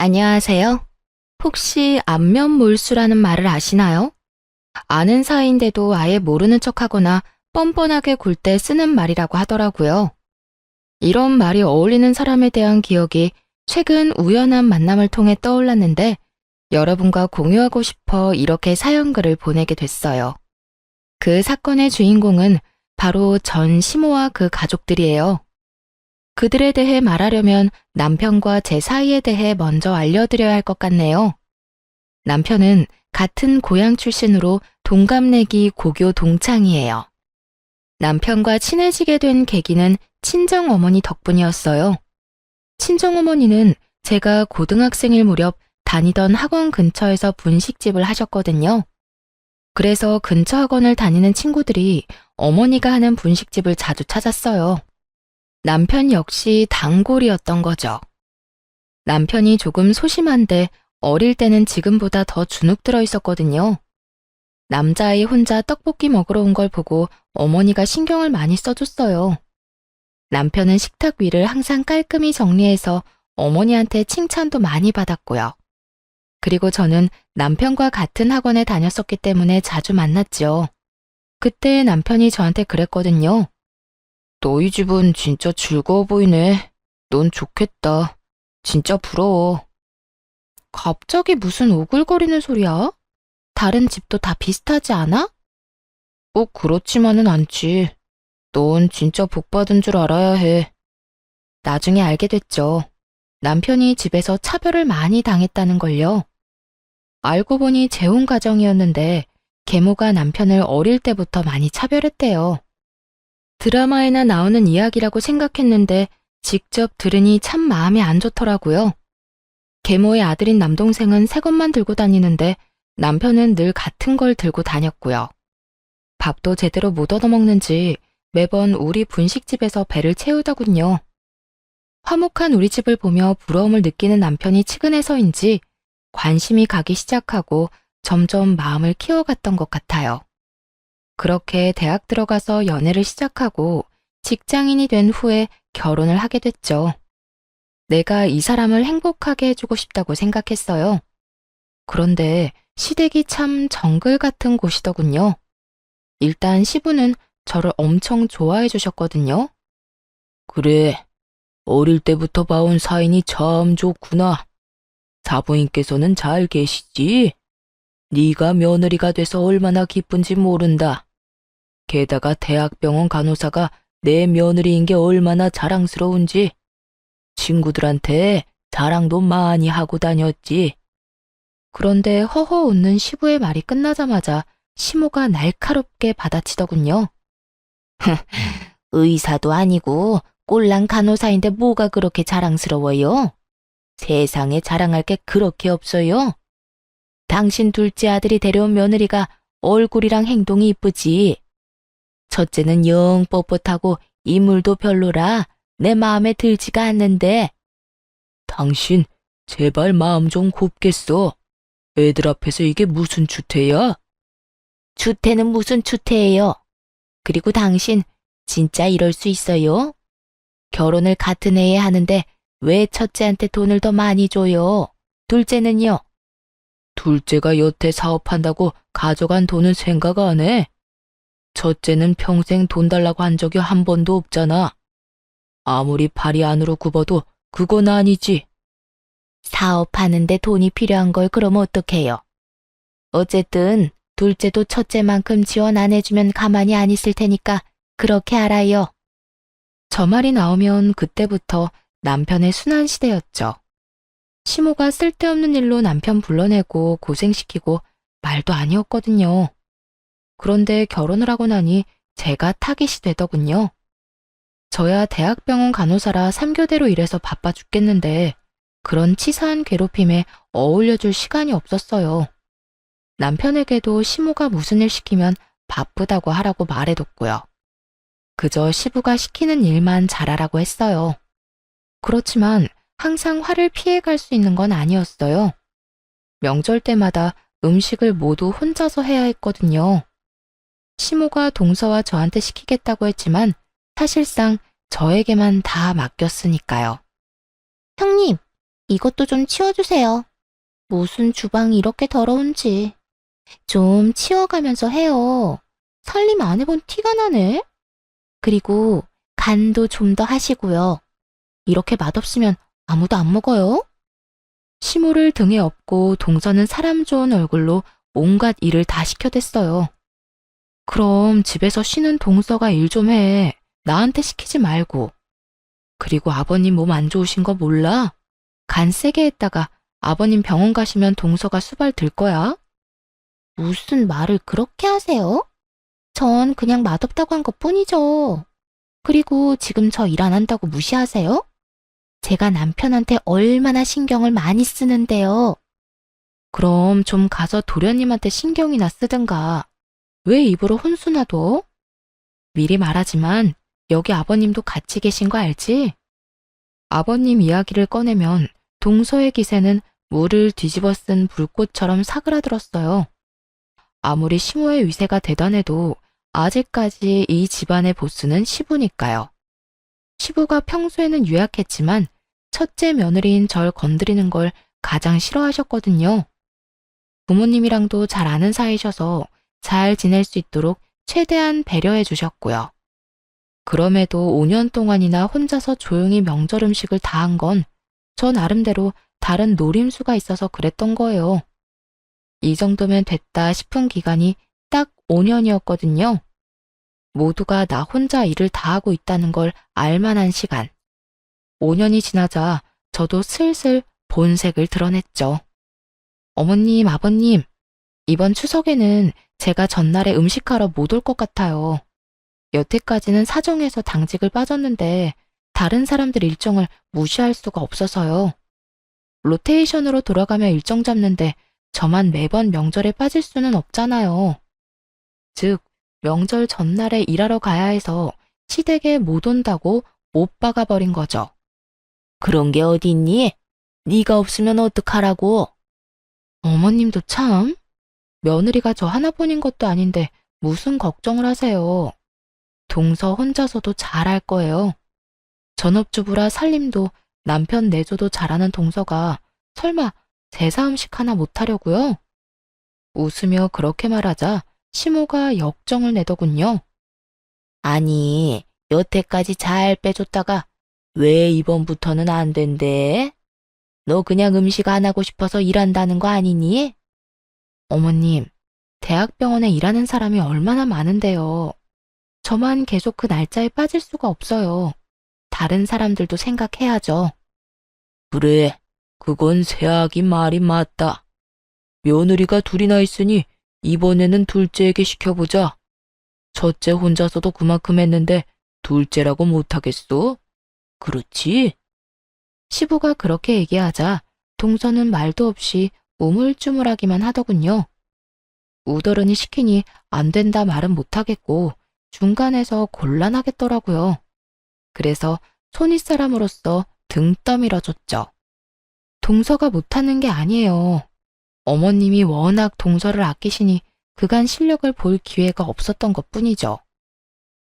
안녕하세요. 혹시 안면몰수라는 말을 아시나요? 아는 사이인데도 아예 모르는 척하거나 뻔뻔하게 굴 때 쓰는 말이라고 하더라고요. 이런 말이 어울리는 사람에 대한 기억이 최근 우연한 만남을 통해 떠올랐는데 여러분과 공유하고 싶어 이렇게 사연글을 보내게 됐어요. 그 사건의 주인공은 바로 전 시모와 그 가족들이에요. 그들에 대해 말하려면 남편과 제 사이에 대해 먼저 알려드려야 할 것 같네요. 남편은 같은 고향 출신으로 동갑내기 고교 동창이에요. 남편과 친해지게 된 계기는 친정어머니 덕분이었어요. 친정어머니는 제가 고등학생일 무렵 다니던 학원 근처에서 분식집을 하셨거든요. 그래서 근처 학원을 다니는 친구들이 어머니가 하는 분식집을 자주 찾았어요. 남편 역시 단골이었던 거죠. 남편이 조금 소심한데 어릴 때는 지금보다 더 주눅 들어 있었거든요. 남자아이 혼자 떡볶이 먹으러 온 걸 보고 어머니가 신경을 많이 써줬어요. 남편은 식탁 위를 항상 깔끔히 정리해서 어머니한테 칭찬도 많이 받았고요. 그리고 저는 남편과 같은 학원에 다녔었기 때문에 자주 만났죠. 그때 남편이 저한테 그랬거든요. 너희 집은 진짜 즐거워 보이네. 넌 좋겠다. 진짜 부러워. 갑자기 무슨 오글거리는 소리야? 다른 집도 다 비슷하지 않아? 꼭 그렇지만은 않지. 넌 진짜 복 받은 줄 알아야 해. 나중에 알게 됐죠. 남편이 집에서 차별을 많이 당했다는 걸요. 알고 보니 재혼 가정이었는데 계모가 남편을 어릴 때부터 많이 차별했대요. 드라마에나 나오는 이야기라고 생각했는데 직접 들으니 참 마음이 안 좋더라고요. 계모의 아들인 남동생은 새 것만 들고 다니는데 남편은 늘 같은 걸 들고 다녔고요. 밥도 제대로 못 얻어먹는지 매번 우리 분식집에서 배를 채우더군요. 화목한 우리 집을 보며 부러움을 느끼는 남편이 측은해서인지 관심이 가기 시작하고 점점 마음을 키워갔던 것 같아요. 그렇게 대학 들어가서 연애를 시작하고 직장인이 된 후에 결혼을 하게 됐죠. 내가 이 사람을 행복하게 해주고 싶다고 생각했어요. 그런데 시댁이 참 정글 같은 곳이더군요. 일단 시부는 저를 엄청 좋아해 주셨거든요. 그래, 어릴 때부터 봐온 사인이 참 좋구나. 사부인께서는 잘 계시지? 네가 며느리가 돼서 얼마나 기쁜지 모른다. 게다가 대학병원 간호사가 내 며느리인 게 얼마나 자랑스러운지 친구들한테 자랑도 많이 하고 다녔지. 그런데 허허 웃는 시부의 말이 끝나자마자 시모가 날카롭게 받아치더군요. 의사도 아니고 꼴랑 간호사인데 뭐가 그렇게 자랑스러워요? 세상에 자랑할 게 그렇게 없어요. 당신 둘째 아들이 데려온 며느리가 얼굴이랑 행동이 이쁘지. 첫째는 영 뻣뻣하고 인물도 별로라 내 마음에 들지가 않는데. 당신 제발 마음 좀 곱겠어. 애들 앞에서 이게 무슨 추태야? 추태는 무슨 추태예요? 그리고 당신 진짜 이럴 수 있어요? 결혼을 같은 해에 하는데 왜 첫째한테 돈을 더 많이 줘요? 둘째는요? 둘째가 여태 사업한다고 가져간 돈은 생각 안 해? 첫째는 평생 돈 달라고 한 적이 한 번도 없잖아. 아무리 발이 안으로 굽어도 그건 아니지. 사업하는데 돈이 필요한 걸 그럼 어떡해요? 어쨌든 둘째도 첫째만큼 지원 안 해주면 가만히 안 있을 테니까 그렇게 알아요. 저 말이 나오면 그때부터 남편의 순환 시대였죠. 시모가 쓸데없는 일로 남편 불러내고 고생시키고 말도 아니었거든요. 그런데 결혼을 하고 나니 제가 타깃이 되더군요. 저야 대학병원 간호사라 3교대로 일해서 바빠 죽겠는데 그런 치사한 괴롭힘에 어울려줄 시간이 없었어요. 남편에게도 시모가 무슨 일 시키면 바쁘다고 하라고 말해뒀고요. 그저 시부가 시키는 일만 잘하라고 했어요. 그렇지만 항상 화를 피해갈 수 있는 건 아니었어요. 명절 때마다 음식을 모두 혼자서 해야 했거든요. 시모가 동서와 저한테 시키겠다고 했지만 사실상 저에게만 다 맡겼으니까요. 형님, 이것도 좀 치워주세요. 무슨 주방이 이렇게 더러운지. 좀 치워가면서 해요. 살림 안 해본 티가 나네. 그리고 간도 좀 더 하시고요. 이렇게 맛없으면 아무도 안 먹어요. 시모를 등에 업고 동서는 사람 좋은 얼굴로 온갖 일을 다 시켜댔어요. 그럼 집에서 쉬는 동서가 일 좀 해. 나한테 시키지 말고. 그리고 아버님 몸 안 좋으신 거 몰라? 간 세게 했다가 아버님 병원 가시면 동서가 수발 들 거야. 무슨 말을 그렇게 하세요? 전 그냥 맛없다고 한 것뿐이죠. 그리고 지금 저 일 안 한다고 무시하세요? 제가 남편한테 얼마나 신경을 많이 쓰는데요. 그럼 좀 가서 도련님한테 신경이나 쓰든가. 왜 입으로 혼수나둬? 미리 말하지만 여기 아버님도 같이 계신 거 알지? 아버님 이야기를 꺼내면 동서의 기세는 물을 뒤집어 쓴 불꽃처럼 사그라들었어요. 아무리 시모의 위세가 대단해도 아직까지 이 집안의 보스는 시부니까요. 시부가 평소에는 유약했지만 첫째 며느리인 절 건드리는 걸 가장 싫어하셨거든요. 부모님이랑도 잘 아는 사이셔서 잘 지낼 수 있도록 최대한 배려해 주셨고요. 그럼에도 5년 동안이나 혼자서 조용히 명절 음식을 다 한 건 저 나름대로 다른 노림수가 있어서 그랬던 거예요. 이 정도면 됐다 싶은 기간이 딱 5년이었거든요. 모두가 나 혼자 일을 다 하고 있다는 걸 알만한 시간. 5년이 지나자 저도 슬슬 본색을 드러냈죠. 어머님, 아버님, 이번 추석에는 제가 전날에 음식하러 못 올 것 같아요. 여태까지는 사정해서 당직을 빠졌는데 다른 사람들 일정을 무시할 수가 없어서요. 로테이션으로 돌아가며 일정 잡는데 저만 매번 명절에 빠질 수는 없잖아요. 즉, 명절 전날에 일하러 가야 해서 시댁에 못 온다고 못 박아버린 거죠. 그런 게 어디 있니? 네가 없으면 어떡하라고? 어머님도 참. 며느리가 저 하나뿐인 것도 아닌데 무슨 걱정을 하세요. 동서 혼자서도 잘할 거예요. 전업주부라 살림도 남편 내조도 잘하는 동서가 설마 제사 음식 하나 못하려고요? 웃으며 그렇게 말하자 시모가 역정을 내더군요. 아니, 여태까지 잘 빼줬다가 왜 이번부터는 안 된대? 너 그냥 음식 안 하고 싶어서 일한다는 거 아니니? 어머님, 대학병원에 일하는 사람이 얼마나 많은데요. 저만 계속 그 날짜에 빠질 수가 없어요. 다른 사람들도 생각해야죠. 그래, 그건 새아기 말이 맞다. 며느리가 둘이나 있으니 이번에는 둘째에게 시켜보자. 첫째 혼자서도 그만큼 했는데 둘째라고 못하겠소? 그렇지? 시부가 그렇게 얘기하자 동서는 말도 없이 우물쭈물하기만 하더군요. 우더른이 시키니 안 된다 말은 못하겠고 중간에서 곤란하겠더라고요. 그래서 손윗사람으로서 등 떠밀어줬죠. 동서가 못하는 게 아니에요. 어머님이 워낙 동서를 아끼시니 그간 실력을 볼 기회가 없었던 것뿐이죠.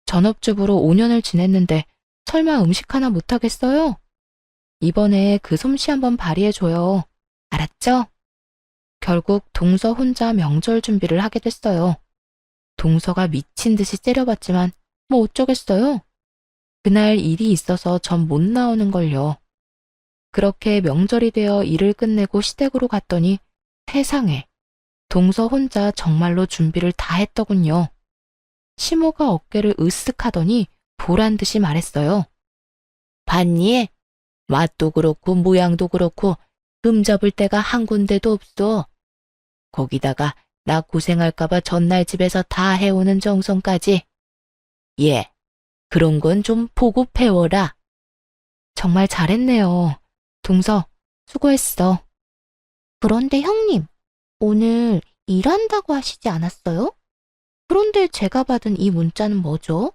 전업주부로 5년을 지냈는데 설마 음식 하나 못하겠어요? 이번에 그 솜씨 한번 발휘해줘요. 알았죠? 결국 동서 혼자 명절 준비를 하게 됐어요. 동서가 미친 듯이 째려봤지만 뭐 어쩌겠어요? 그날 일이 있어서 전 못 나오는 걸요. 그렇게 명절이 되어 일을 끝내고 시댁으로 갔더니 세상에 동서 혼자 정말로 준비를 다 했더군요. 시모가 어깨를 으쓱 하더니 보란 듯이 말했어요. 봤니? 맛도 그렇고 모양도 그렇고 금 잡을 데가 한 군데도 없어. 거기다가 나 고생할까봐 전날 집에서 다 해오는 정성까지. 예, 그런 건 좀 보고 배워라. 정말 잘했네요. 동서, 수고했어. 그런데 형님, 오늘 일한다고 하시지 않았어요? 그런데 제가 받은 이 문자는 뭐죠?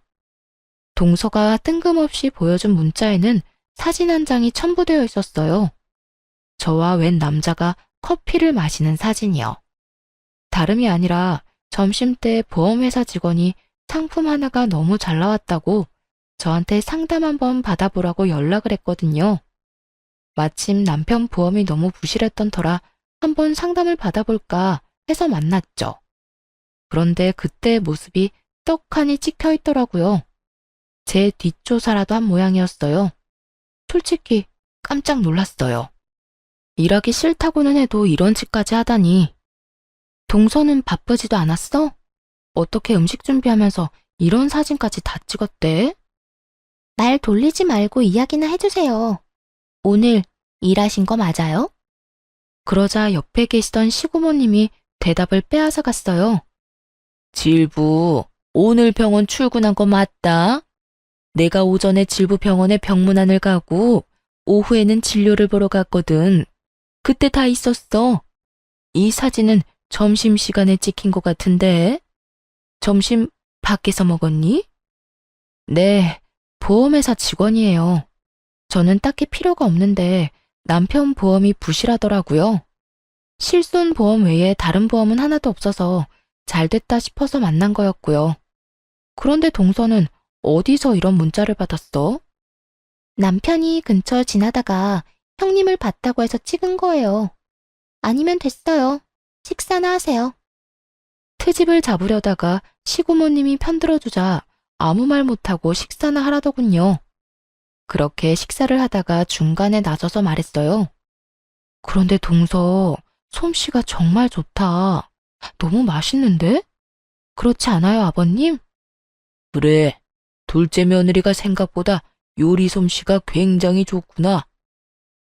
동서가 뜬금없이 보여준 문자에는 사진 한 장이 첨부되어 있었어요. 저와 웬 남자가 커피를 마시는 사진이요. 다름이 아니라 점심때 보험회사 직원이 상품 하나가 너무 잘 나왔다고 저한테 상담 한번 받아보라고 연락을 했거든요. 마침 남편 보험이 너무 부실했던 터라 한번 상담을 받아볼까 해서 만났죠. 그런데 그때의 모습이 떡하니 찍혀 있더라고요. 제 뒷조사라도 한 모양이었어요. 솔직히 깜짝 놀랐어요. 일하기 싫다고는 해도 이런 짓까지 하다니. 동서는 바쁘지도 않았어? 어떻게 음식 준비하면서 이런 사진까지 다 찍었대? 말 돌리지 말고 이야기나 해주세요. 오늘 일하신 거 맞아요? 그러자 옆에 계시던 시고모님이 대답을 빼앗아 갔어요. 질부, 오늘 병원 출근한 거 맞다. 내가 오전에 질부 병원에 병문안을 가고 오후에는 진료를 보러 갔거든. 그때 다 있었어. 이 사진은 점심시간에 찍힌 것 같은데. 점심 밖에서 먹었니? 네, 보험회사 직원이에요. 저는 딱히 필요가 없는데 남편 보험이 부실하더라고요. 실손보험 외에 다른 보험은 하나도 없어서 잘 됐다 싶어서 만난 거였고요. 그런데 동서는 어디서 이런 문자를 받았어? 남편이 근처 지나다가 형님을 봤다고 해서 찍은 거예요. 아니면 됐어요. 식사나 하세요. 트집을 잡으려다가 시고모님이 편들어주자 아무 말 못하고 식사나 하라더군요. 그렇게 식사를 하다가 중간에 나서서 말했어요. 그런데 동서, 솜씨가 정말 좋다. 너무 맛있는데? 그렇지 않아요, 아버님? 그래, 둘째 며느리가 생각보다 요리 솜씨가 굉장히 좋구나.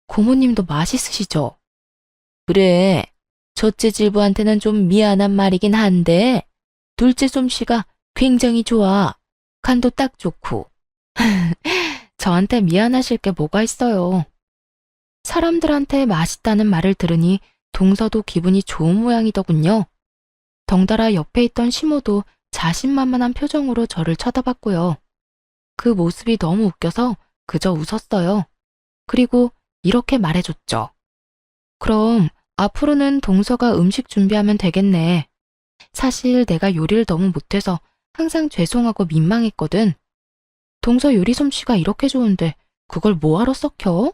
고모님도 맛있으시죠? 그래, 첫째 질부한테는 좀 미안한 말이긴 한데 둘째 솜씨가 굉장히 좋아. 간도 딱 좋고. 저한테 미안하실 게 뭐가 있어요. 사람들한테 맛있다는 말을 들으니 동서도 기분이 좋은 모양이더군요. 덩달아 옆에 있던 시모도 자신만만한 표정으로 저를 쳐다봤고요. 그 모습이 너무 웃겨서 그저 웃었어요. 그리고 이렇게 말해줬죠. 그럼 앞으로는 동서가 음식 준비하면 되겠네. 사실 내가 요리를 너무 못해서 항상 죄송하고 민망했거든. 동서 요리 솜씨가 이렇게 좋은데 그걸 뭐하러 썩혀?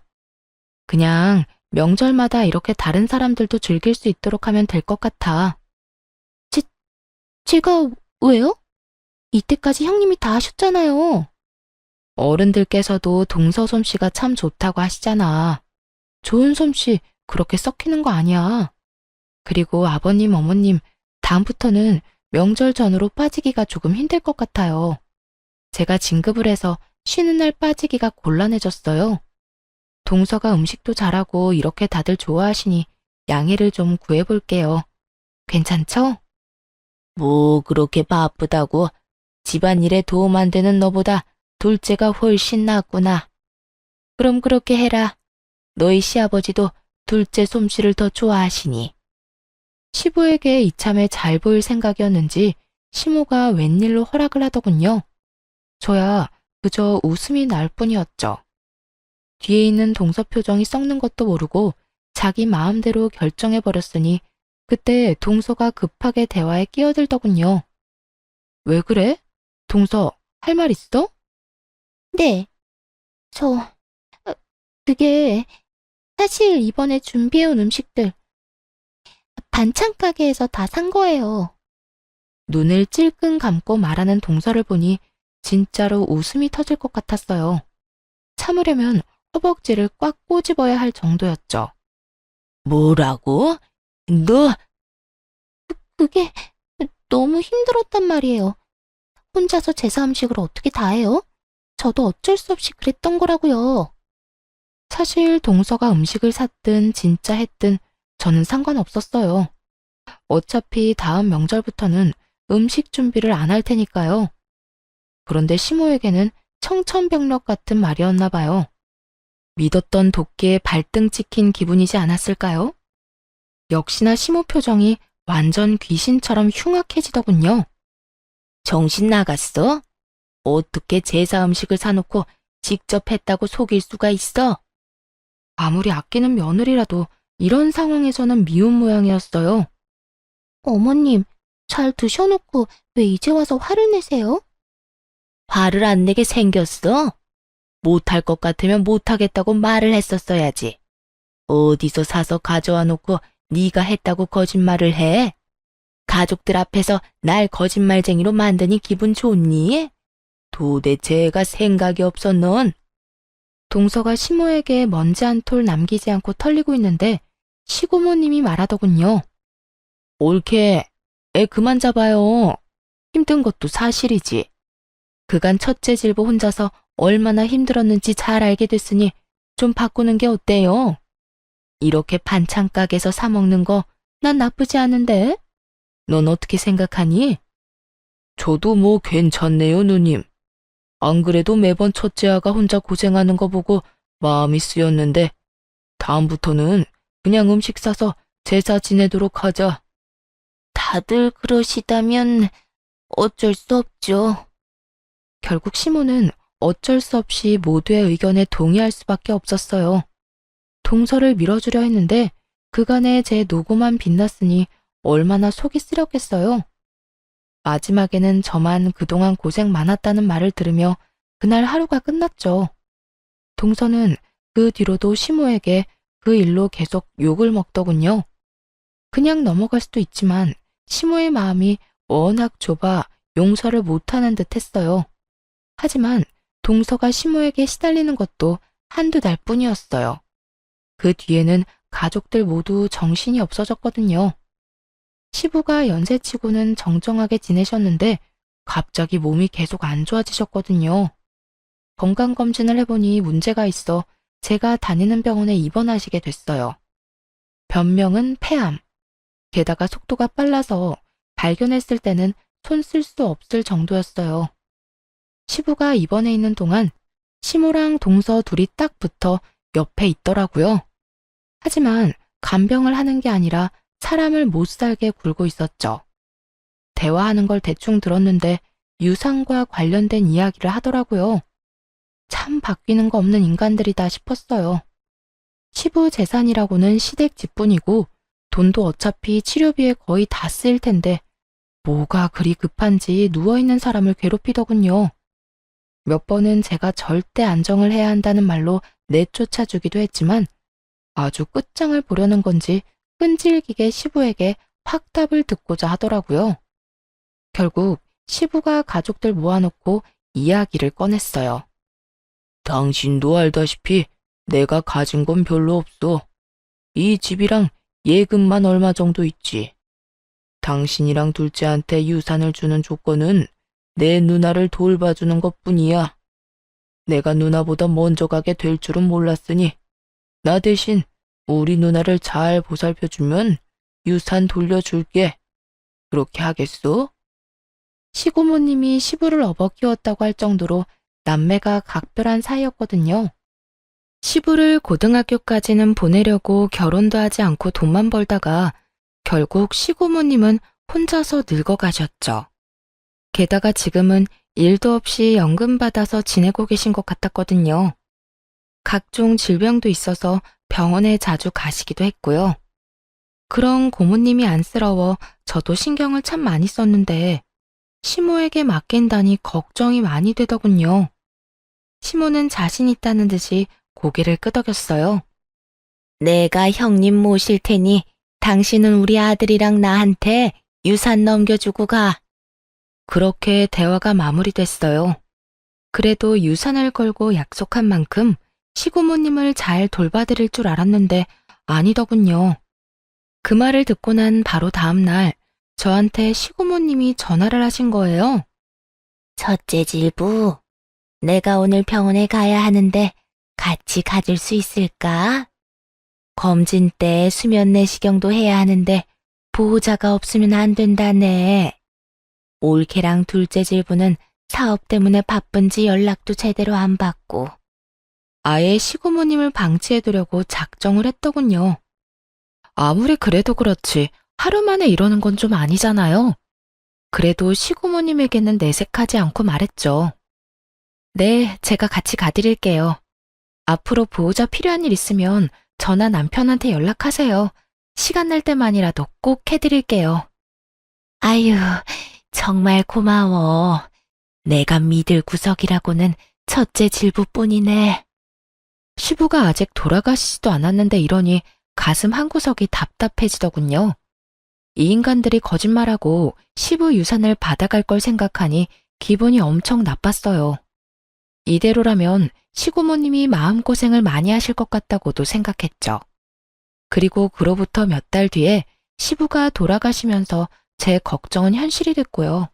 그냥 명절마다 이렇게 다른 사람들도 즐길 수 있도록 하면 될 것 같아. 제가 왜요? 이때까지 형님이 다 하셨잖아요. 어른들께서도 동서 솜씨가 참 좋다고 하시잖아. 좋은 솜씨 그렇게 썩히는 거 아니야. 그리고 아버님, 어머님, 다음부터는 명절 전후로 빠지기가 조금 힘들 것 같아요. 제가 진급을 해서 쉬는 날 빠지기가 곤란해졌어요. 동서가 음식도 잘하고 이렇게 다들 좋아하시니 양해를 좀 구해볼게요. 괜찮죠? 뭐 그렇게 바쁘다고 집안일에 도움 안 되는 너보다 둘째가 훨씬 낫구나. 그럼 그렇게 해라. 너희 시아버지도 둘째 솜씨를 더 좋아하시니. 시부에게 이참에 잘 보일 생각이었는지 시모가 웬일로 허락을 하더군요. 저야 그저 웃음이 날 뿐이었죠. 뒤에 있는 동서 표정이 썩는 것도 모르고 자기 마음대로 결정해버렸으니 그때 동서가 급하게 대화에 끼어들더군요. 왜 그래? 동서, 할 말 있어? 네. 그게 사실 이번에 준비해온 음식들 반찬 가게에서 다 산 거예요. 눈을 찔끔 감고 말하는 동서를 보니 진짜로 웃음이 터질 것 같았어요. 참으려면 허벅지를 꽉 꼬집어야 할 정도였죠. 뭐라고? 너? 그게 너무 힘들었단 말이에요. 혼자서 제사 음식을 어떻게 다 해요? 저도 어쩔 수 없이 그랬던 거라고요. 사실 동서가 음식을 샀든 진짜 했든 저는 상관없었어요. 어차피 다음 명절부터는 음식 준비를 안 할 테니까요. 그런데 시모에게는 청천벽력 같은 말이었나 봐요. 믿었던 도끼에 발등 찍힌 기분이지 않았을까요? 역시나 시모 표정이 완전 귀신처럼 흉악해지더군요. 정신 나갔어? 어떻게 제사 음식을 사놓고 직접 했다고 속일 수가 있어? 아무리 아끼는 며느리라도 이런 상황에서는 미운 모양이었어요. 어머님, 잘 드셔놓고 왜 이제 와서 화를 내세요? 화를 안 내게 생겼어? 못할 것 같으면 못하겠다고 말을 했었어야지. 어디서 사서 가져와 놓고 네가 했다고 거짓말을 해? 가족들 앞에서 날 거짓말쟁이로 만드니 기분 좋니? 도대체 애가 생각이 없어 넌? 동서가 시모에게 먼지 한 톨 남기지 않고 털리고 있는데 시고모님이 말하더군요. 옳게, 애 그만 잡아요. 힘든 것도 사실이지. 그간 첫째 질보 혼자서 얼마나 힘들었는지 잘 알게 됐으니 좀 바꾸는 게 어때요? 이렇게 반찬 가게에서 사 먹는 거 난 나쁘지 않은데? 넌 어떻게 생각하니? 저도 뭐 괜찮네요, 누님. 안 그래도 매번 첫째 아가 혼자 고생하는 거 보고 마음이 쓰였는데 다음부터는 그냥 음식 사서 제사 지내도록 하자. 다들 그러시다면 어쩔 수 없죠. 결국 시모는 어쩔 수 없이 모두의 의견에 동의할 수밖에 없었어요. 동서를 밀어주려 했는데 그간의 제 노고만 빛났으니 얼마나 속이 쓰렸겠어요. 마지막에는 저만 그동안 고생 많았다는 말을 들으며 그날 하루가 끝났죠. 동서는 그 뒤로도 시모에게 그 일로 계속 욕을 먹더군요. 그냥 넘어갈 수도 있지만 시모의 마음이 워낙 좁아 용서를 못하는 듯 했어요. 하지만 동서가 시모에게 시달리는 것도 한두 달 뿐이었어요. 그 뒤에는 가족들 모두 정신이 없어졌거든요. 시부가 연세치고는 정정하게 지내셨는데 갑자기 몸이 계속 안 좋아지셨거든요. 건강검진을 해보니 문제가 있어 제가 다니는 병원에 입원하시게 됐어요. 변명은 폐암. 게다가 속도가 빨라서 발견했을 때는 손 쓸 수 없을 정도였어요. 시부가 입원해 있는 동안 시모랑 동서 둘이 딱 붙어 옆에 있더라고요. 하지만 간병을 하는 게 아니라 사람을 못 살게 굴고 있었죠. 대화하는 걸 대충 들었는데 유산과 관련된 이야기를 하더라고요. 참 바뀌는 거 없는 인간들이다 싶었어요. 시부 재산이라고는 시댁 집뿐이고 돈도 어차피 치료비에 거의 다 쓰일 텐데 뭐가 그리 급한지 누워있는 사람을 괴롭히더군요. 몇 번은 제가 절대 안정을 해야 한다는 말로 내쫓아주기도 했지만 아주 끝장을 보려는 건지 끈질기게 시부에게 확답을 듣고자 하더라고요. 결국 시부가 가족들 모아놓고 이야기를 꺼냈어요. 당신도 알다시피 내가 가진 건 별로 없어. 이 집이랑 예금만 얼마 정도 있지. 당신이랑 둘째한테 유산을 주는 조건은 내 누나를 돌봐주는 것뿐이야. 내가 누나보다 먼저 가게 될 줄은 몰랐으니 나 대신 우리 누나를 잘 보살펴주면 유산 돌려줄게. 그렇게 하겠소? 시고모님이 시부를 업어 키웠다고 할 정도로 남매가 각별한 사이였거든요. 시부를 고등학교까지는 보내려고 결혼도 하지 않고 돈만 벌다가 결국 시고모님은 혼자서 늙어가셨죠. 게다가 지금은 일도 없이 연금 받아서 지내고 계신 것 같았거든요. 각종 질병도 있어서 병원에 자주 가시기도 했고요. 그런 고모님이 안쓰러워 저도 신경을 참 많이 썼는데 시모에게 맡긴다니 걱정이 많이 되더군요. 시모는 자신 있다는 듯이 고개를 끄덕였어요. 내가 형님 모실 테니 당신은 우리 아들이랑 나한테 유산 넘겨주고 가. 그렇게 대화가 마무리됐어요. 그래도 유산을 걸고 약속한 만큼 시고모님을 잘 돌봐드릴 줄 알았는데 아니더군요. 그 말을 듣고 난 바로 다음 날 저한테 시고모님이 전화를 하신 거예요. 첫째 질부, 내가 오늘 병원에 가야 하는데 같이 가줄 수 있을까? 검진 때 수면 내시경도 해야 하는데 보호자가 없으면 안 된다네. 올케랑 둘째 질부는 사업 때문에 바쁜지 연락도 제대로 안 받고. 아예 시고모님을 방치해두려고 작정을 했더군요. 아무리 그래도 그렇지 하루 만에 이러는 건 좀 아니잖아요. 그래도 시고모님에게는 내색하지 않고 말했죠. 네, 제가 같이 가드릴게요. 앞으로 보호자 필요한 일 있으면 저나 남편한테 연락하세요. 시간 날 때만이라도 꼭 해드릴게요. 아유, 정말 고마워. 내가 믿을 구석이라고는 첫째 질부뿐이네. 시부가 아직 돌아가시지도 않았는데 이러니 가슴 한구석이 답답해지더군요. 이 인간들이 거짓말하고 시부 유산을 받아갈 걸 생각하니 기분이 엄청 나빴어요. 이대로라면 시고모님이 마음고생을 많이 하실 것 같다고도 생각했죠. 그리고 그로부터 몇 달 뒤에 시부가 돌아가시면서 제 걱정은 현실이 됐고요.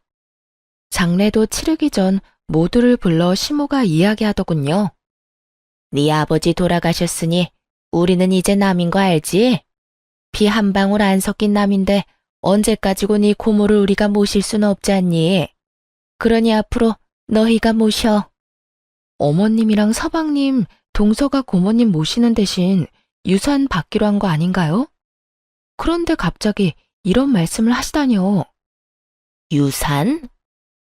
장례도 치르기 전 모두를 불러 시모가 이야기하더군요. 네 아버지 돌아가셨으니 우리는 이제 남인 거 알지? 피 한 방울 안 섞인 남인데 언제까지고 네 고모를 우리가 모실 수는 없지 않니? 그러니 앞으로 너희가 모셔. 어머님이랑 서방님, 동서가 고모님 모시는 대신 유산 받기로 한 거 아닌가요? 그런데 갑자기 이런 말씀을 하시다니요. 유산?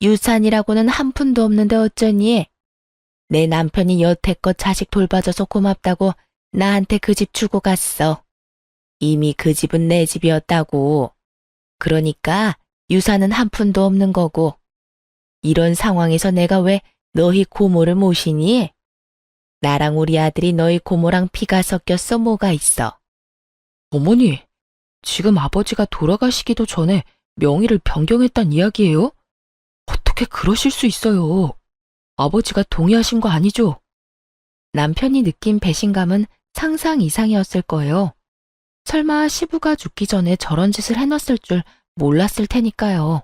유산이라고는 한 푼도 없는데 어쩌니? 내 남편이 여태껏 자식 돌봐줘서 고맙다고 나한테 그 집 주고 갔어. 이미 그 집은 내 집이었다고. 그러니까 유산은 한 푼도 없는 거고. 이런 상황에서 내가 왜 너희 고모를 모시니? 나랑 우리 아들이 너희 고모랑 피가 섞였어 뭐가 있어? 어머니, 지금 아버지가 돌아가시기도 전에 명의를 변경했단 이야기예요? 어떻게 그러실 수 있어요? 아버지가 동의하신 거 아니죠? 남편이 느낀 배신감은 상상 이상이었을 거예요. 설마 시부가 죽기 전에 저런 짓을 해놨을 줄 몰랐을 테니까요.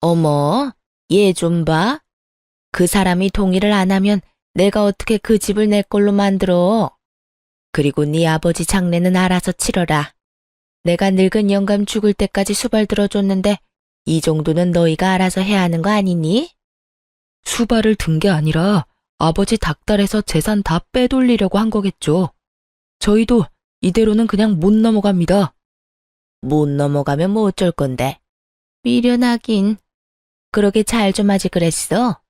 어머, 얘 좀 봐. 그 사람이 동의를 안 하면 내가 어떻게 그 집을 내 걸로 만들어. 그리고 네 아버지 장례는 알아서 치러라. 내가 늙은 영감 죽을 때까지 수발 들어줬는데 이 정도는 너희가 알아서 해야 하는 거 아니니? 수발을 든 게 아니라 아버지 닥달해서 재산 다 빼돌리려고 한 거겠죠. 저희도 이대로는 그냥 못 넘어갑니다. 못 넘어가면 뭐 어쩔 건데. 미련하긴. 그러게 잘 좀 하지 그랬어.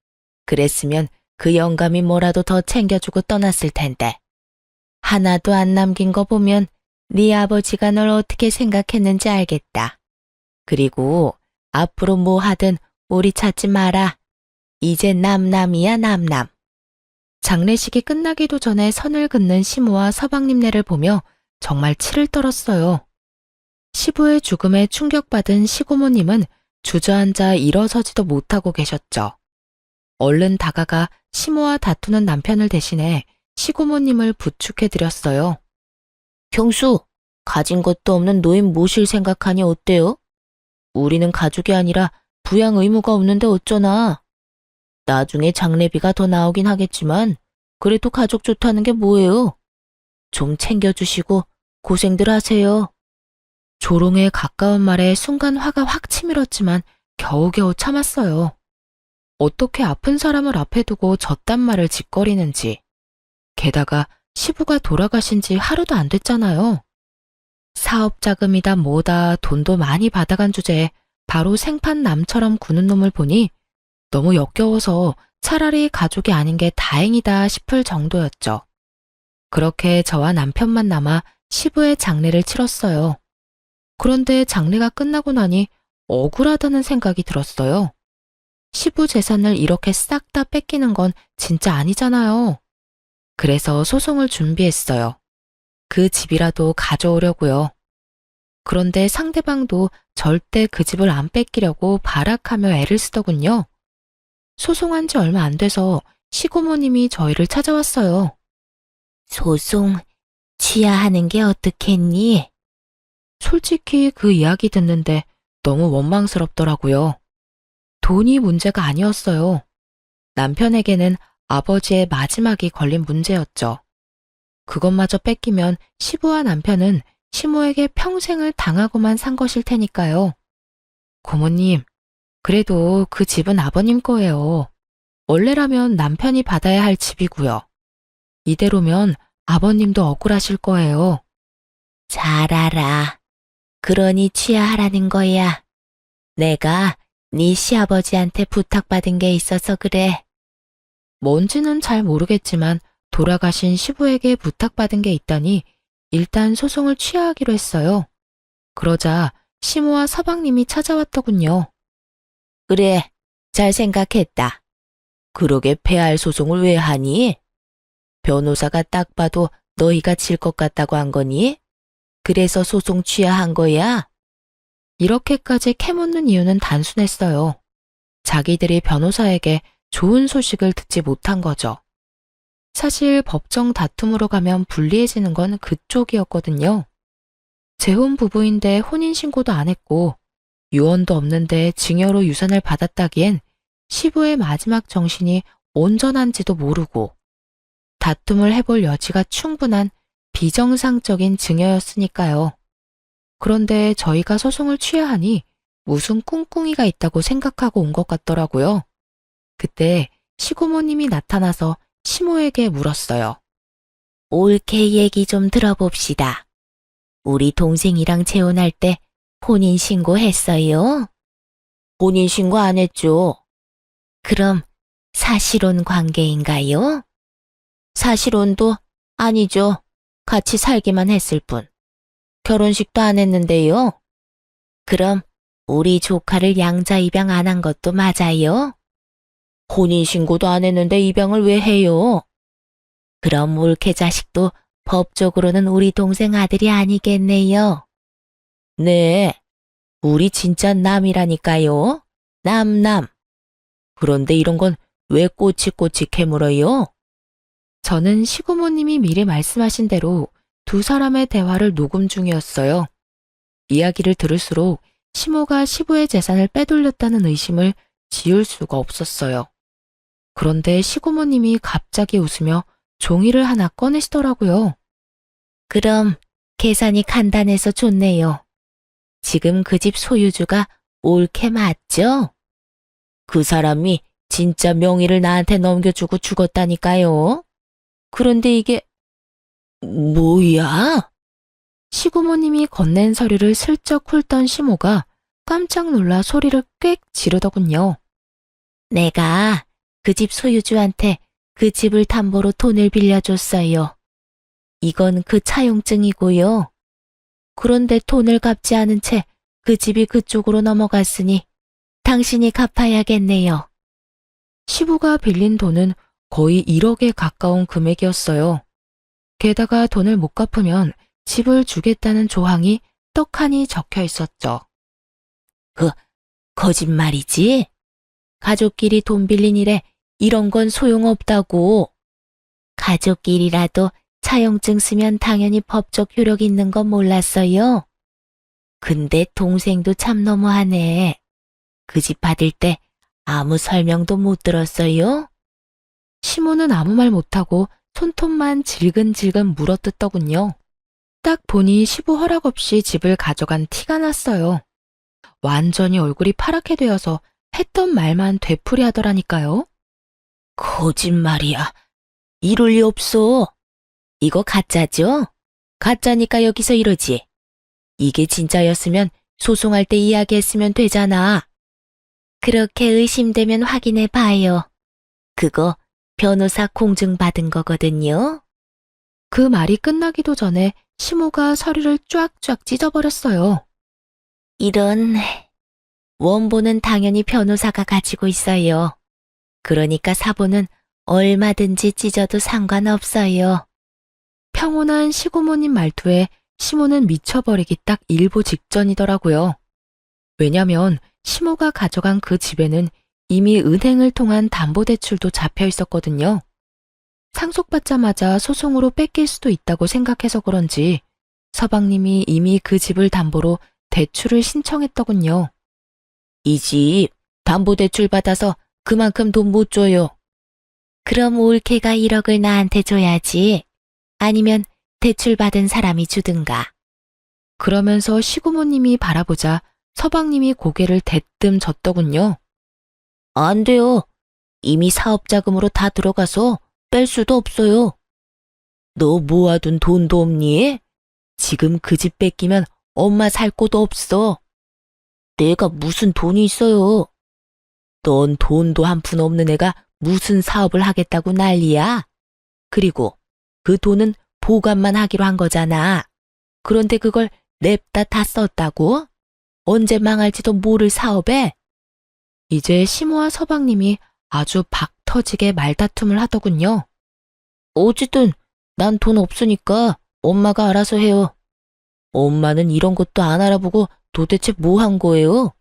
그랬으면 그 영감이 뭐라도 더 챙겨주고 떠났을 텐데. 하나도 안 남긴 거 보면 네 아버지가 널 어떻게 생각했는지 알겠다. 그리고 앞으로 뭐 하든 우리 찾지 마라. 이제 남남이야 남남. 장례식이 끝나기도 전에 선을 긋는 시모와 서방님네를 보며 정말 치를 떨었어요. 시부의 죽음에 충격받은 시고모님은 주저앉아 일어서지도 못하고 계셨죠. 얼른 다가가 시모와 다투는 남편을 대신해 시고모님을 부축해드렸어요. 경수, 가진 것도 없는 노인 모실 생각하니 어때요? 우리는 가족이 아니라 부양 의무가 없는데 어쩌나. 나중에 장례비가 더 나오긴 하겠지만 그래도 가족 좋다는 게 뭐예요? 좀 챙겨주시고 고생들 하세요. 조롱에 가까운 말에 순간 화가 확 치밀었지만 겨우겨우 참았어요. 어떻게 아픈 사람을 앞에 두고 저딴 말을 짓거리는지. 게다가 시부가 돌아가신 지 하루도 안 됐잖아요. 사업 자금이다 뭐다 돈도 많이 받아간 주제에 바로 생판 남처럼 구는 놈을 보니 너무 역겨워서 차라리 가족이 아닌 게 다행이다 싶을 정도였죠. 그렇게 저와 남편만 남아 시부의 장례를 치렀어요. 그런데 장례가 끝나고 나니 억울하다는 생각이 들었어요. 시부 재산을 이렇게 싹 다 뺏기는 건 진짜 아니잖아요. 그래서 소송을 준비했어요. 그 집이라도 가져오려고요. 그런데 상대방도 절대 그 집을 안 뺏기려고 발악하며 애를 쓰더군요. 소송한 지 얼마 안 돼서 시고모님이 저희를 찾아왔어요. 소송 취하하는 게 어떻겠니? 솔직히 그 이야기 듣는데 너무 원망스럽더라고요. 돈이 문제가 아니었어요. 남편에게는 아버지의 마지막이 걸린 문제였죠. 그것마저 뺏기면 시부와 남편은 시모에게 평생을 당하고만 산 것일 테니까요. 고모님, 그래도 그 집은 아버님 거예요. 원래라면 남편이 받아야 할 집이고요. 이대로면 아버님도 억울하실 거예요. 잘 알아. 그러니 취하하라는 거야. 내가 네 시아버지한테 부탁받은 게 있어서 그래. 뭔지는 잘 모르겠지만 돌아가신 시부에게 부탁받은 게 있다니 일단 소송을 취하하기로 했어요. 그러자 시모와 서방님이 찾아왔더군요. 그래, 잘 생각했다. 그러게 패할 소송을 왜 하니? 변호사가 딱 봐도 너희가 질 것 같다고 한 거니? 그래서 소송 취하한 거야? 이렇게까지 캐묻는 이유는 단순했어요. 자기들이 변호사에게 좋은 소식을 듣지 못한 거죠. 사실 법정 다툼으로 가면 불리해지는 건 그쪽이었거든요. 재혼 부부인데 혼인신고도 안 했고 유언도 없는데 증여로 유산을 받았다기엔 시부의 마지막 정신이 온전한지도 모르고 다툼을 해볼 여지가 충분한 비정상적인 증여였으니까요. 그런데 저희가 소송을 취하하니 무슨 꿍꿍이가 있다고 생각하고 온 것 같더라고요. 그때 시고모님이 나타나서 시모에게 물었어요. 옳게 얘기 좀 들어봅시다. 우리 동생이랑 재혼할 때 혼인신고했어요? 혼인신고 안 했죠. 그럼 사실혼 관계인가요? 사실혼도 아니죠. 같이 살기만 했을 뿐. 결혼식도 안 했는데요. 그럼 우리 조카를 양자 입양 안 한 것도 맞아요? 혼인신고도 안 했는데 입양을 왜 해요? 그럼 올케 자식도 법적으로는 우리 동생 아들이 아니겠네요. 네, 우리 진짜 남이라니까요. 남. 그런데 이런 건 왜 꼬치꼬치 캐물어요? 저는 시고모님이 미리 말씀하신 대로 두 사람의 대화를 녹음 중이었어요. 이야기를 들을수록 시모가 시부의 재산을 빼돌렸다는 의심을 지울 수가 없었어요. 그런데 시고모님이 갑자기 웃으며 종이를 하나 꺼내시더라고요. 그럼 계산이 간단해서 좋네요. 지금 그 집 소유주가 올케 맞죠? 그 사람이 진짜 명의를 나한테 넘겨주고 죽었다니까요. 그런데 이게 뭐야? 시고모님이 건넨 서류를 슬쩍 훑던 시모가 깜짝 놀라 소리를 꽥 지르더군요. 내가 그 집 소유주한테 그 집을 담보로 돈을 빌려줬어요. 이건 그 차용증이고요. 그런데 돈을 갚지 않은 채 그 집이 그쪽으로 넘어갔으니 당신이 갚아야겠네요. 시부가 빌린 돈은 거의 1억에 가까운 금액이었어요. 게다가 돈을 못 갚으면 집을 주겠다는 조항이 떡하니 적혀 있었죠. 거짓말이지? 가족끼리 돈 빌린 일에 이런 건 소용없다고. 가족끼리라도 차용증 쓰면 당연히 법적 효력 있는 건 몰랐어요. 근데 동생도 참 너무하네. 그 집 받을 때 아무 설명도 못 들었어요? 시모는 아무 말 못하고 손톱만 질근질근 물어뜯더군요. 딱 보니 시부 허락 없이 집을 가져간 티가 났어요. 완전히 얼굴이 파랗게 되어서 했던 말만 되풀이하더라니까요. 거짓말이야. 이럴 리 없어. 이거 가짜죠? 가짜니까 여기서 이러지. 이게 진짜였으면 소송할 때 이야기했으면 되잖아. 그렇게 의심되면 확인해 봐요. 그거 변호사 공증 받은 거거든요. 그 말이 끝나기도 전에 시모가 서류를 쫙쫙 찢어버렸어요. 이런, 원본은 당연히 변호사가 가지고 있어요. 그러니까 사본은 얼마든지 찢어도 상관없어요. 평온한 시고모님 말투에 시모는 미쳐버리기 딱 일보 직전이더라고요. 왜냐면 시모가 가져간 그 집에는 이미 은행을 통한 담보대출도 잡혀 있었거든요. 상속받자마자 소송으로 뺏길 수도 있다고 생각해서 그런지 서방님이 이미 그 집을 담보로 대출을 신청했더군요. 이 집 담보대출 받아서 그만큼 돈 못 줘요. 그럼 올케가 1억을 나한테 줘야지. 아니면 대출 받은 사람이 주든가. 그러면서 시고모님이 바라보자 서방님이 고개를 대뜸 젓더군요. 안 돼요. 이미 사업자금으로 다 들어가서 뺄 수도 없어요. 너 모아둔 돈도 없니? 지금 그 집 뺏기면 엄마 살 곳도 없어. 내가 무슨 돈이 있어요. 넌 돈도 한 푼 없는 애가 무슨 사업을 하겠다고 난리야. 그리고 그 돈은 보관만 하기로 한 거잖아. 그런데 그걸 냅다 다 썼다고? 언제 망할지도 모를 사업에? 이제 시모와 서방님이 아주 박 터지게 말다툼을 하더군요. 어쨌든 난 돈 없으니까 엄마가 알아서 해요. 엄마는 이런 것도 안 알아보고 도대체 뭐 한 거예요?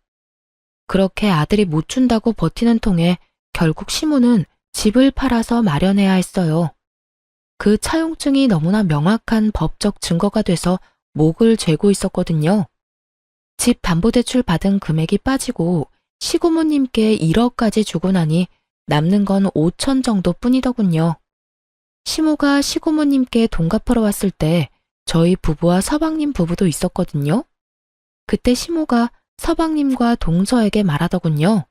그렇게 아들이 못 준다고 버티는 통에 결국 시모는 집을 팔아서 마련해야 했어요. 그 차용증이 너무나 명확한 법적 증거가 돼서 목을 죄고 있었거든요. 집 담보대출 받은 금액이 빠지고 시고모님께 1억까지 주고 나니 남는 건 5천 정도 뿐이더군요. 시모가 시고모님께 돈 갚으러 왔을 때 저희 부부와 서방님 부부도 있었거든요. 그때 시모가 서방님과 동서에게 말하더군요.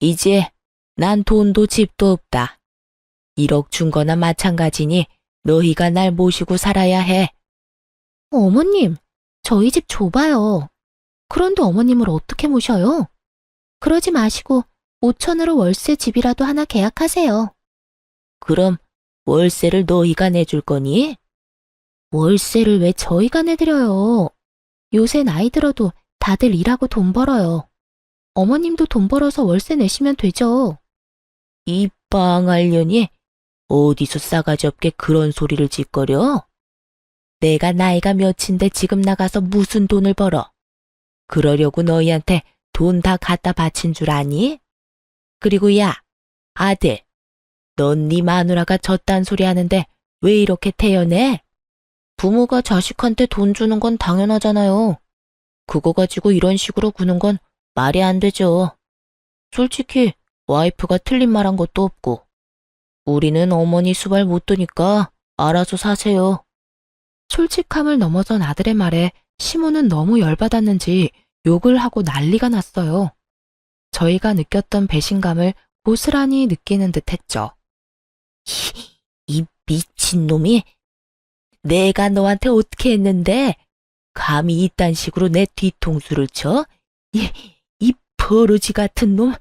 이제 난 돈도 집도 없다. 1억 준 거나 마찬가지니 너희가 날 모시고 살아야 해. 어머님, 저희 집 좁아요. 그런데 어머님을 어떻게 모셔요? 그러지 마시고 5천으로 월세 집이라도 하나 계약하세요. 그럼 월세를 너희가 내줄 거니? 월세를 왜 저희가 내드려요? 요새 나이 들어도 다들 일하고 돈 벌어요. 어머님도 돈 벌어서 월세 내시면 되죠. 이 빵알년이 어디서 싸가지 없게 그런 소리를 짓거려? 내가 나이가 몇인데 지금 나가서 무슨 돈을 벌어? 그러려고 너희한테 돈 다 갖다 바친 줄 아니? 그리고 야, 아들, 넌 네 마누라가 저딴 소리 하는데 왜 이렇게 태연해? 부모가 자식한테 돈 주는 건 당연하잖아요. 그거 가지고 이런 식으로 구는 건 말이 안 되죠. 솔직히 와이프가 틀린 말 한 것도 없고 우리는 어머니 수발 못 두니까 알아서 사세요. 솔직함을 넘어선 아들의 말에 시모는 너무 열받았는지 욕을 하고 난리가 났어요. 저희가 느꼈던 배신감을 고스란히 느끼는 듯 했죠. 이 미친놈이 내가 너한테 어떻게 했는데 감히 이딴 식으로 내 뒤통수를 쳐? 이 버러지 같은 놈.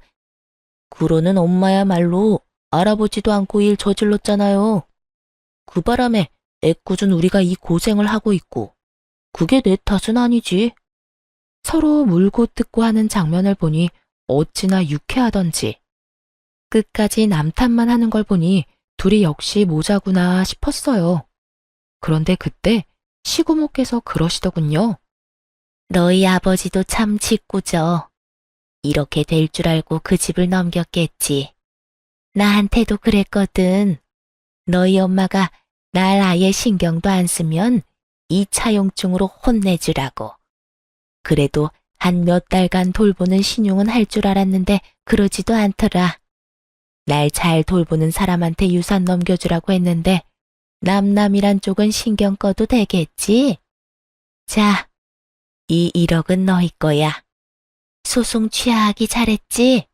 그러는 엄마야말로 알아보지도 않고 일 저질렀잖아요. 그 바람에 애꿎은 우리가 이 고생을 하고 있고 그게 내 탓은 아니지. 서로 물고 뜯고 하는 장면을 보니 어찌나 유쾌하던지 끝까지 남탓만 하는 걸 보니 둘이 역시 모자구나 싶었어요. 그런데 그때 시고모께서 그러시더군요. 너희 아버지도 참 짓궂어. 이렇게 될 줄 알고 그 집을 넘겼겠지. 나한테도 그랬거든. 너희 엄마가 날 아예 신경도 안 쓰면 이 차용증으로 혼내주라고. 그래도 한 몇 달간 돌보는 신용은 할 줄 알았는데 그러지도 않더라. 날 잘 돌보는 사람한테 유산 넘겨주라고 했는데 남남이란 쪽은 신경 꺼도 되겠지? 자, 이 1억은 너희 거야. 소송 취하하기 잘했지?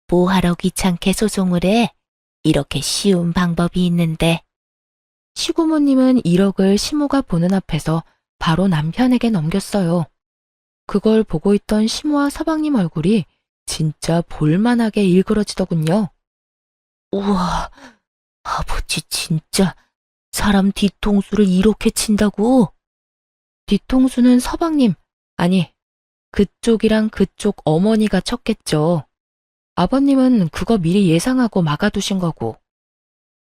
뭐하러 귀찮게 소송을 해? 이렇게 쉬운 방법이 있는데. 시고모님은 1억을 시모가 보는 앞에서 바로 남편에게 넘겼어요. 그걸 보고 있던 시모와 서방님 얼굴이 진짜 볼만하게 일그러지더군요. 우와, 아버지 진짜 사람 뒤통수를 이렇게 친다고? 뒤통수는 서방님, 아니, 그쪽이랑 그쪽 어머니가 쳤겠죠. 아버님은 그거 미리 예상하고 막아두신 거고.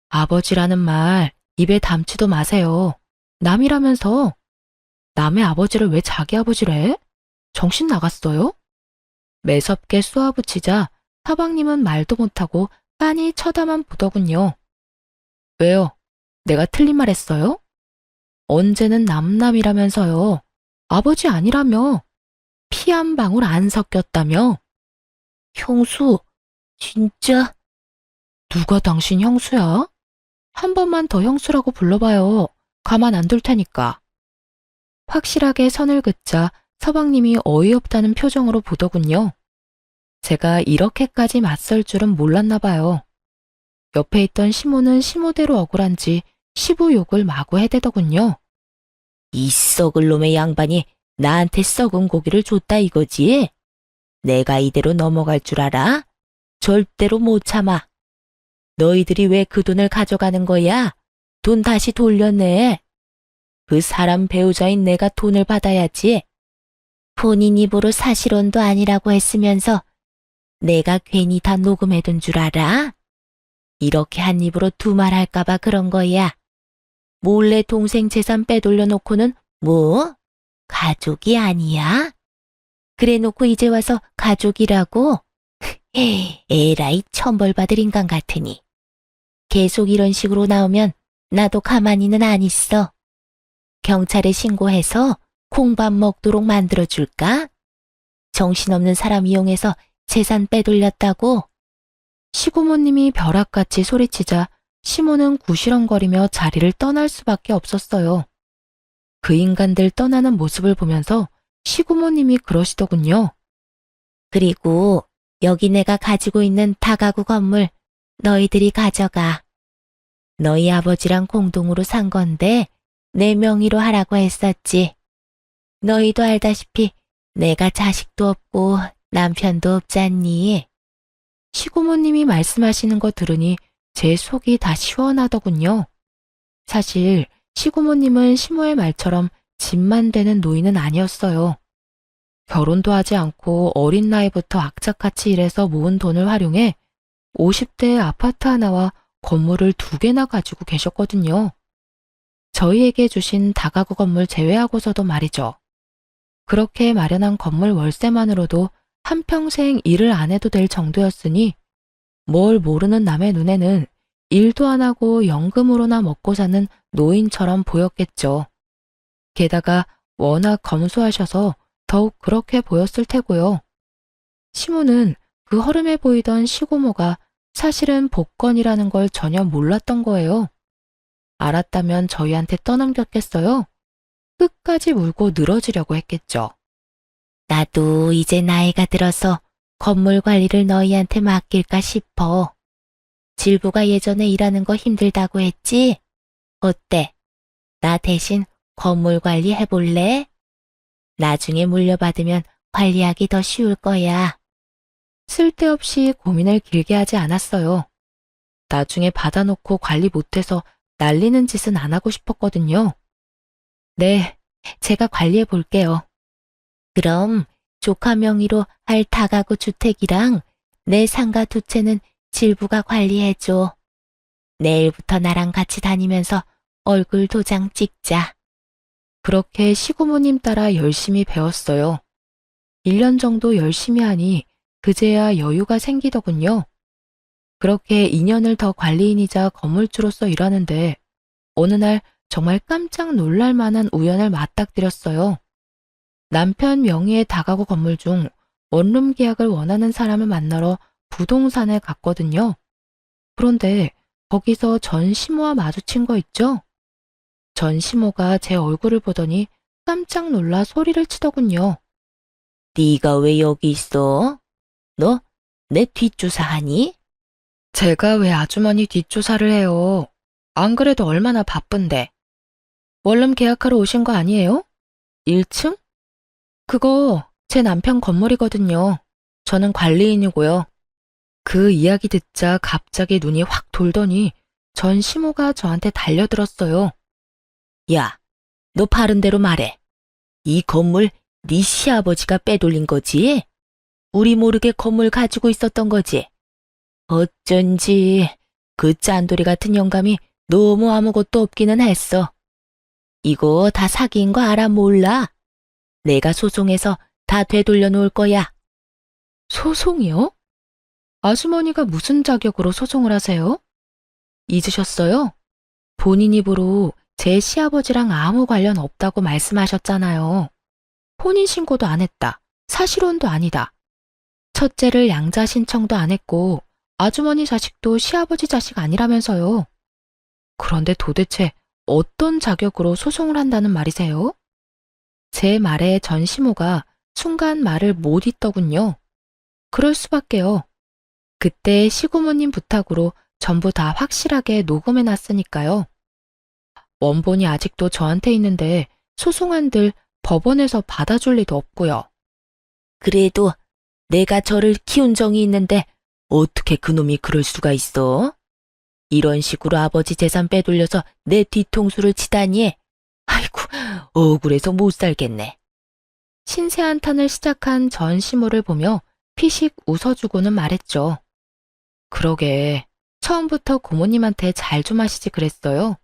아버지라는 말 입에 담지도 마세요. 남이라면서. 남의 아버지를 왜 자기 아버지래? 정신 나갔어요? 매섭게 쏘아붙이자 서방님은 말도 못하고 빤히 쳐다만 보더군요. 왜요? 내가 틀린 말 했어요? 언제는 남남이라면서요. 아버지 아니라며. 피 한 방울 안 섞였다며. 형수, 진짜? 누가 당신 형수야? 한 번만 더 형수라고 불러봐요. 가만 안 둘 테니까. 확실하게 선을 긋자 서방님이 어이없다는 표정으로 보더군요. 제가 이렇게까지 맞설 줄은 몰랐나 봐요. 옆에 있던 시모는 시모대로 억울한지 시부 욕을 마구 해대더군요. 이 썩을 놈의 양반이 나한테 썩은 고기를 줬다 이거지? 내가 이대로 넘어갈 줄 알아? 절대로 못 참아. 너희들이 왜 그 돈을 가져가는 거야? 돈 다시 돌려내. 그 사람 배우자인 내가 돈을 받아야지. 본인 입으로 사실혼도 아니라고 했으면서 내가 괜히 다 녹음해둔 줄 알아? 이렇게 한 입으로 두 말 할까봐 그런 거야. 몰래 동생 재산 빼돌려 놓고는 뭐? 가족이 아니야? 그래 놓고 이제 와서 가족이라고? 에라이 천벌받을 인간 같으니. 계속 이런 식으로 나오면 나도 가만히는 안 있어. 경찰에 신고해서 콩밥 먹도록 만들어줄까? 정신없는 사람 이용해서 재산 빼돌렸다고? 시고모님이 벼락같이 소리치자 시모는 구시렁거리며 자리를 떠날 수밖에 없었어요. 그 인간들 떠나는 모습을 보면서 시고모님이 그러시더군요. 그리고 여기 내가 가지고 있는 다가구 건물 너희들이 가져가. 너희 아버지랑 공동으로 산 건데 내 명의로 하라고 했었지. 너희도 알다시피 내가 자식도 없고 남편도 없잖니. 시고모님이 말씀하시는 거 들으니 제 속이 다 시원하더군요. 사실 시고모님은 시모의 말처럼 집만 되는 노인은 아니었어요. 결혼도 하지 않고 어린 나이부터 악착같이 일해서 모은 돈을 활용해 50대의 아파트 하나와 건물을 2개나 가지고 계셨거든요. 저희에게 주신 다가구 건물 제외하고서도 말이죠. 그렇게 마련한 건물 월세만으로도 한평생 일을 안 해도 될 정도였으니 뭘 모르는 남의 눈에는 일도 안 하고 연금으로나 먹고 사는 노인처럼 보였겠죠. 게다가 워낙 검소하셔서 더욱 그렇게 보였을 테고요. 시모는 그 허름해 보이던 시고모가 사실은 복권이라는 걸 전혀 몰랐던 거예요. 알았다면 저희한테 떠넘겼겠어요? 끝까지 물고 늘어지려고 했겠죠. 나도 이제 나이가 들어서 건물 관리를 너희한테 맡길까 싶어. 질부가 예전에 일하는 거 힘들다고 했지? 어때? 나 대신 건물 관리 해볼래? 나중에 물려받으면 관리하기 더 쉬울 거야. 쓸데없이 고민을 길게 하지 않았어요. 나중에 받아놓고 관리 못해서 날리는 짓은 안 하고 싶었거든요. 네, 제가 관리해 볼게요. 그럼 조카 명의로 할 다가구 주택이랑 내 상가 2채는 질부가 관리해줘. 내일부터 나랑 같이 다니면서 얼굴 도장 찍자. 그렇게 시고모님 따라 열심히 배웠어요. 1년 정도 열심히 하니 그제야 여유가 생기더군요. 그렇게 2년을 더 관리인이자 건물주로서 일하는데 어느 날 정말 깜짝 놀랄 만한 우연을 맞닥뜨렸어요. 남편 명의의 다가구 건물 중 원룸 계약을 원하는 사람을 만나러 부동산에 갔거든요. 그런데 거기서 전 시모와 마주친 거 있죠? 전 시모가 제 얼굴을 보더니 깜짝 놀라 소리를 치더군요. 네가 왜 여기 있어? 너 내 뒷조사하니? 제가 왜 아주머니 뒷조사를 해요? 안 그래도 얼마나 바쁜데. 원룸 계약하러 오신 거 아니에요? 1층? 그거 제 남편 건물이거든요. 저는 관리인이고요. 그 이야기 듣자 갑자기 눈이 확 돌더니 전 시모가 저한테 달려들었어요. 야, 너 바른 대로 말해. 이 건물 네 시아버지가 빼돌린 거지? 우리 모르게 건물 가지고 있었던 거지? 어쩐지 그 짠돌이 같은 영감이 너무 아무것도 없기는 했어. 이거 다 사기인 거 알아 몰라? 내가 소송해서 다 되돌려 놓을 거야. 소송이요? 아주머니가 무슨 자격으로 소송을 하세요? 잊으셨어요? 본인 입으로 제 시아버지랑 아무 관련 없다고 말씀하셨잖아요. 혼인신고도 안 했다. 사실혼도 아니다. 첫째를 양자 신청도 안 했고 아주머니 자식도 시아버지 자식 아니라면서요. 그런데 도대체 어떤 자격으로 소송을 한다는 말이세요? 제 말에 전 시모가 순간 말을 못 잇더군요. 그럴 수밖에요. 그때 시고모님 부탁으로 전부 다 확실하게 녹음해 놨으니까요. 원본이 아직도 저한테 있는데 소송한들 법원에서 받아줄 리도 없고요. 그래도 내가 저를 키운 정이 있는데 어떻게 그놈이 그럴 수가 있어? 이런 식으로 아버지 재산 빼돌려서 내 뒤통수를 치다니. 아이고, 억울해서 못 살겠네. 신세 한탄을 시작한 전 시모를 보며 피식 웃어주고는 말했죠. 그러게, 처음부터 고모님한테 잘 좀 하시지 그랬어요.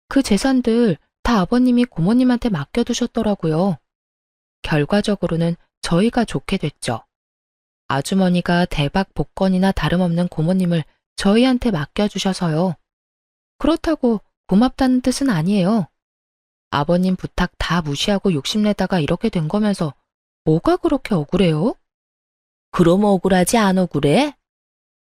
그 재산들 다 아버님이 고모님한테 맡겨두셨더라고요. 결과적으로는 저희가 좋게 됐죠. 아주머니가 대박 복권이나 다름없는 고모님을 저희한테 맡겨주셔서요. 그렇다고 고맙다는 뜻은 아니에요. 아버님 부탁 다 무시하고 욕심내다가 이렇게 된 거면서 뭐가 그렇게 억울해요? 그럼 억울하지 안 억울해?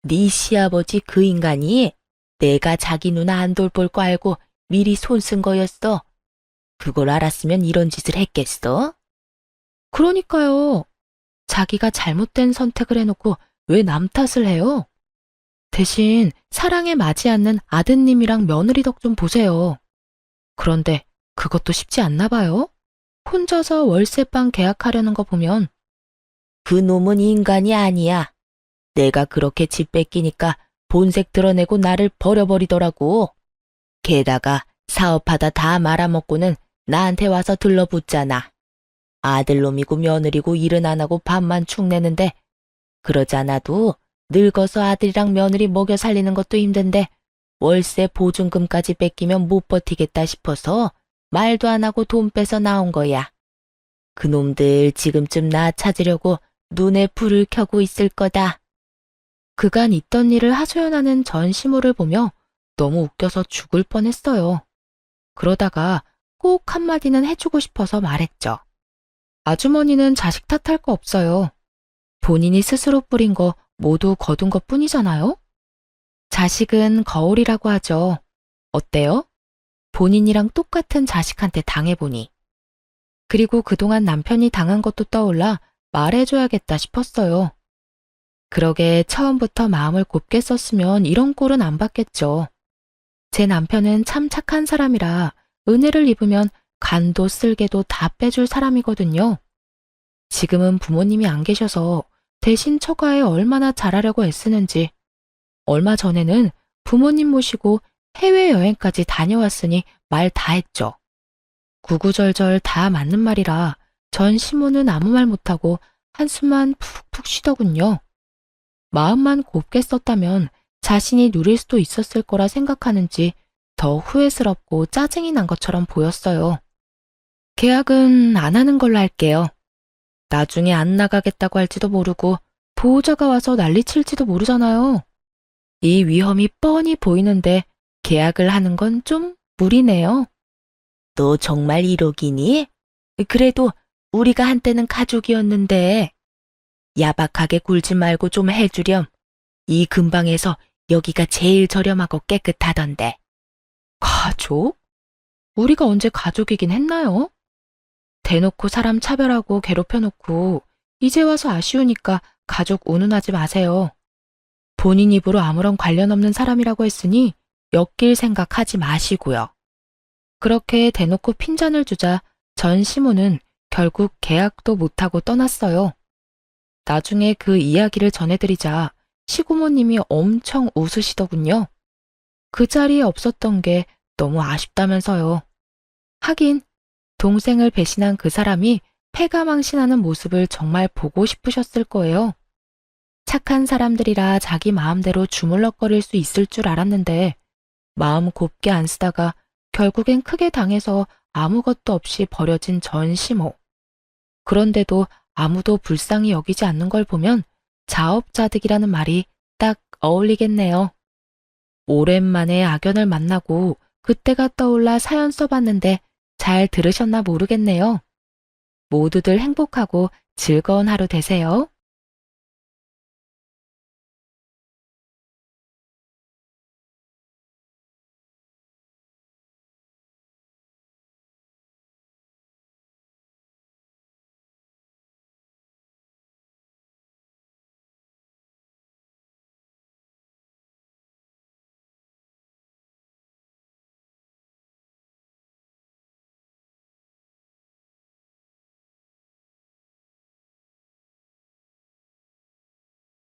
네 시아버지 그 인간이 내가 자기 누나 안 돌볼 거 알고 미리 손 쓴 거였어. 그걸 알았으면 이런 짓을 했겠어? 그러니까요. 자기가 잘못된 선택을 해놓고 왜 남 탓을 해요? 대신 사랑에 맞지 않는 아드님이랑 며느리 덕 좀 보세요. 그런데 그것도 쉽지 않나 봐요. 혼자서 월세방 계약하려는 거 보면. 그 놈은 인간이 아니야. 내가 그렇게 집 뺏기니까 본색 드러내고 나를 버려버리더라고. 게다가 사업하다 다 말아먹고는 나한테 와서 들러붙잖아. 아들놈이고 며느리고 일은 안 하고 밥만 축내는데 그러지 않아도 늙어서 아들이랑 며느리 먹여 살리는 것도 힘든데 월세 보증금까지 뺏기면 못 버티겠다 싶어서 말도 안 하고 돈 빼서 나온 거야. 그놈들 지금쯤 나 찾으려고 눈에 불을 켜고 있을 거다. 그간 있던 일을 하소연하는 전 시모를 보며 너무 웃겨서 죽을 뻔했어요. 그러다가 꼭 한마디는 해주고 싶어서 말했죠. 아주머니는 자식 탓할 거 없어요. 본인이 스스로 뿌린 거 모두 거둔 것 뿐이잖아요? 자식은 거울이라고 하죠. 어때요? 본인이랑 똑같은 자식한테 당해보니. 그리고 그동안 남편이 당한 것도 떠올라 말해줘야겠다 싶었어요. 그러게 처음부터 마음을 곱게 썼으면 이런 꼴은 안 받겠죠. 제 남편은 참 착한 사람이라 은혜를 입으면 간도 쓸개도 다 빼줄 사람이거든요. 지금은 부모님이 안 계셔서 대신 처가에 얼마나 잘하려고 애쓰는지. 얼마 전에는 부모님 모시고 해외여행까지 다녀왔으니 말 다 했죠. 구구절절 다 맞는 말이라 전 시모는 아무 말 못하고 한숨만 푹푹 쉬더군요. 마음만 곱게 썼다면 자신이 누릴 수도 있었을 거라 생각하는지 더 후회스럽고 짜증이 난 것처럼 보였어요. 계약은 안 하는 걸로 할게요. 나중에 안 나가겠다고 할지도 모르고 보호자가 와서 난리칠지도 모르잖아요. 이 위험이 뻔히 보이는데 계약을 하는 건 좀 무리네요. 너 정말 1억이니? 그래도 우리가 한때는 가족이었는데. 야박하게 굴지 말고 좀 해주렴. 이 근방에서 여기가 제일 저렴하고 깨끗하던데. 가족? 우리가 언제 가족이긴 했나요? 대놓고 사람 차별하고 괴롭혀놓고 이제 와서 아쉬우니까 가족 운운하지 마세요. 본인 입으로 아무런 관련 없는 사람이라고 했으니 엮일 생각하지 마시고요. 그렇게 대놓고 핀잔을 주자 전 시모는 결국 계약도 못하고 떠났어요. 나중에 그 이야기를 전해드리자 시고모님이 엄청 웃으시더군요. 그 자리에 없었던 게 너무 아쉽다면서요. 하긴 동생을 배신한 그 사람이 패가망신하는 모습을 정말 보고 싶으셨을 거예요. 착한 사람들이라 자기 마음대로 주물럭거릴 수 있을 줄 알았는데 마음 곱게 안 쓰다가 결국엔 크게 당해서 아무것도 없이 버려진 전 시모. 그런데도 아무도 불쌍히 여기지 않는 걸 보면 자업자득이라는 말이 딱 어울리겠네요. 오랜만에 악연을 만나고 그때가 떠올라 사연 써봤는데 잘 들으셨나 모르겠네요. 모두들 행복하고 즐거운 하루 되세요.